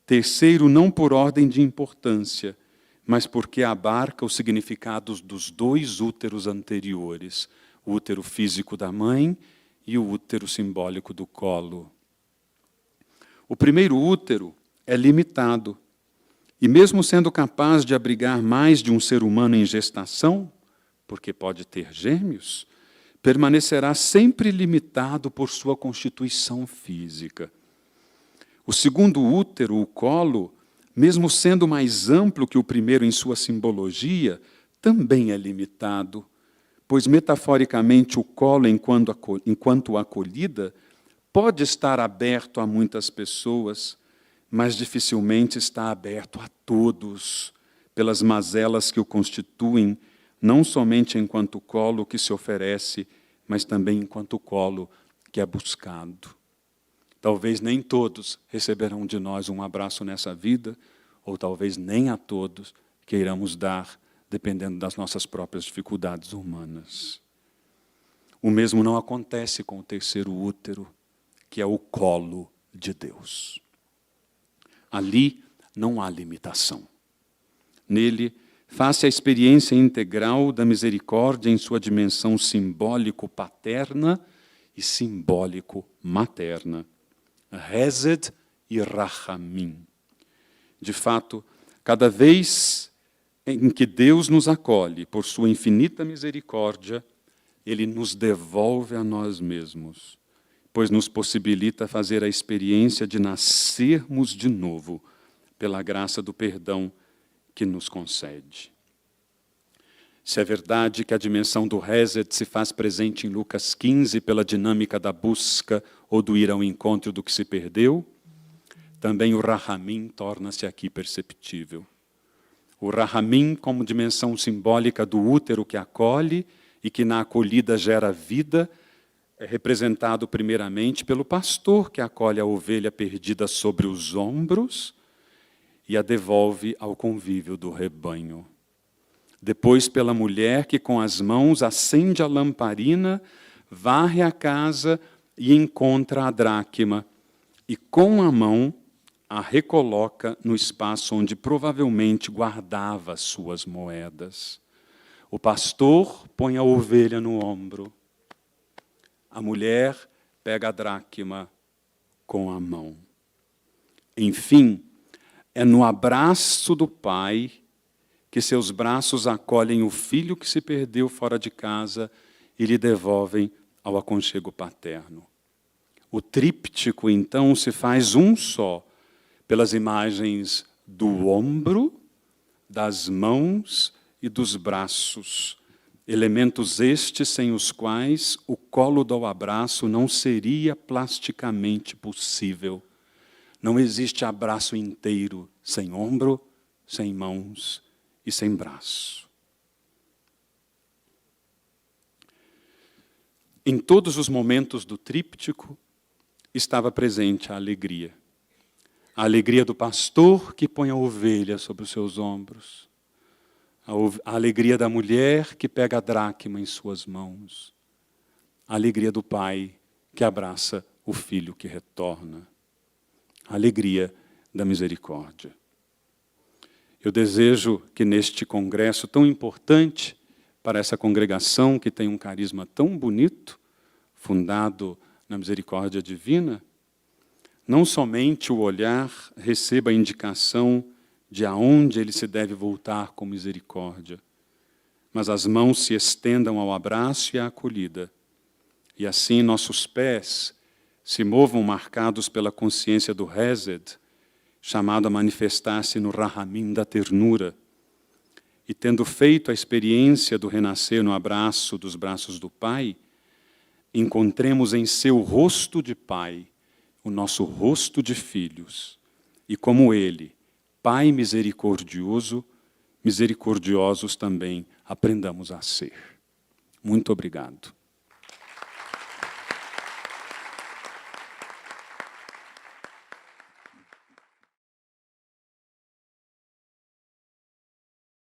B: Terceiro não por ordem de importância, mas porque abarca os significados dos dois úteros anteriores, o útero físico da mãe e o útero simbólico do colo. O primeiro útero é limitado, e mesmo sendo capaz de abrigar mais de um ser humano em gestação, porque pode ter gêmeos, permanecerá sempre limitado por sua constituição física. O segundo útero, o colo, mesmo sendo mais amplo que o primeiro em sua simbologia, também é limitado, pois metaforicamente o colo, enquanto acolhida, pode estar aberto a muitas pessoas, mas dificilmente está aberto a todos, pelas mazelas que o constituem, não somente enquanto colo que se oferece, mas também enquanto colo que é buscado. Talvez nem todos receberão de nós um abraço nessa vida, ou talvez nem a todos queiramos dar, dependendo das nossas próprias dificuldades humanas. O mesmo não acontece com o terceiro útero, que é o colo de Deus. Ali não há limitação. Nele, faz-se a experiência integral da misericórdia em sua dimensão simbólico-paterna e simbólico-materna. Hesed e Rachamim. De fato, cada vez em que Deus nos acolhe por sua infinita misericórdia, Ele nos devolve a nós mesmos, pois nos possibilita fazer a experiência de nascermos de novo, pela graça do perdão que nos concede. Se é verdade que a dimensão do Hesed se faz presente em Lucas 15 pela dinâmica da busca ou do ir ao encontro do que se perdeu, também o Rahamim torna-se aqui perceptível. O Rahamim como dimensão simbólica do útero que acolhe e que na acolhida gera vida, é representado primeiramente pelo pastor que acolhe a ovelha perdida sobre os ombros e a devolve ao convívio do rebanho. Depois pela mulher que com as mãos acende a lamparina, varre a casa e encontra a dracma, e com a mão a recoloca no espaço onde provavelmente guardava as suas moedas. O pastor põe a ovelha no ombro. A mulher pega a dracma com a mão. Enfim, é no abraço do pai que seus braços acolhem o filho que se perdeu fora de casa e lhe devolvem ao aconchego paterno. O tríptico, então, se faz um só, pelas imagens do ombro, das mãos e dos braços, elementos estes sem os quais o colo do abraço não seria plasticamente possível. Não existe abraço inteiro sem ombro, sem mãos e sem braço. Em todos os momentos do tríptico estava presente a alegria. A alegria do pastor que põe a ovelha sobre os seus ombros. A alegria da mulher que pega a dracma em suas mãos. A alegria do pai que abraça o filho que retorna. A alegria da misericórdia. Eu desejo que neste congresso tão importante para essa congregação que tem um carisma tão bonito, fundado na misericórdia divina, não somente o olhar receba a indicação de aonde ele se deve voltar com misericórdia, mas as mãos se estendam ao abraço e à acolhida, e assim nossos pés se movam marcados pela consciência do Hesed, chamado a manifestar-se no Rahamim da ternura, e tendo feito a experiência do renascer no abraço dos braços do Pai, encontremos em seu rosto de Pai o nosso rosto de filhos, e como Ele, Pai misericordioso, misericordiosos também aprendamos a ser. Muito obrigado.